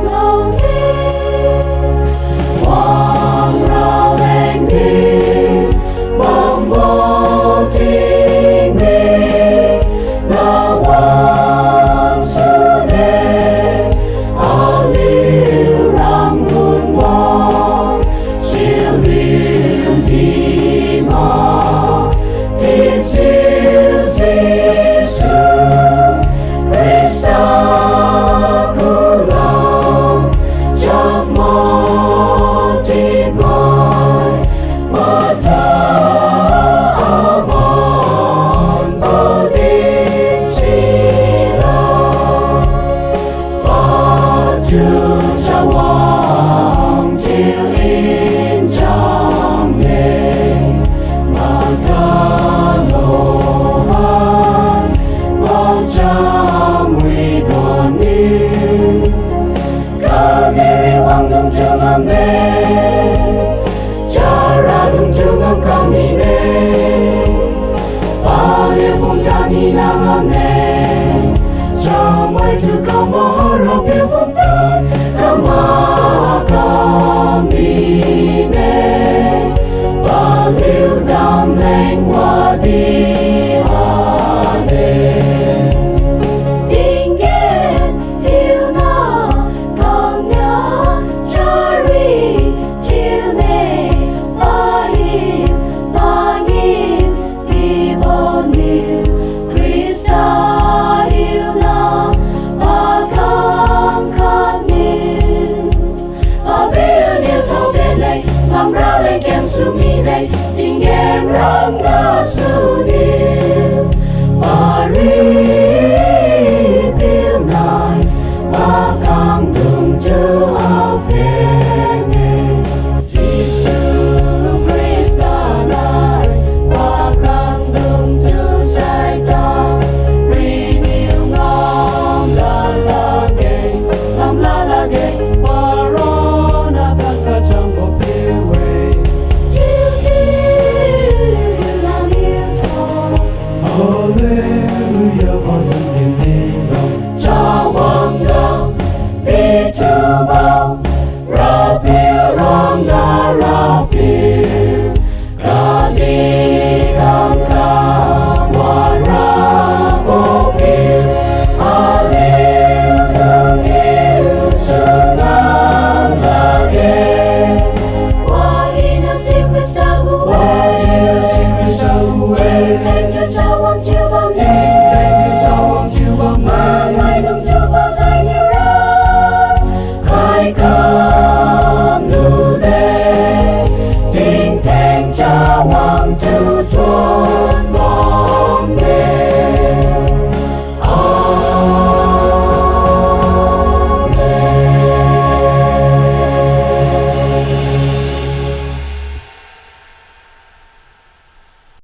lòng tin hoàng rao lên đi bóng vô tình mi là hoàng sư đề ở liu ram nguồn mò chiều liu đi mò tìm chiều Giêsu Christa cứu lòng trong mò tìm mỏi mà ta amon bao tin sila và chưa cha hoàng chiều in trong nghề mà ta lộ han mong trong nguy đồn đi cả ngày hoàng đông trường âm đê cha ra đông trường âm kami đê bao nhiêu phong cha ni nam âm đê trong mấy thứ cao mơ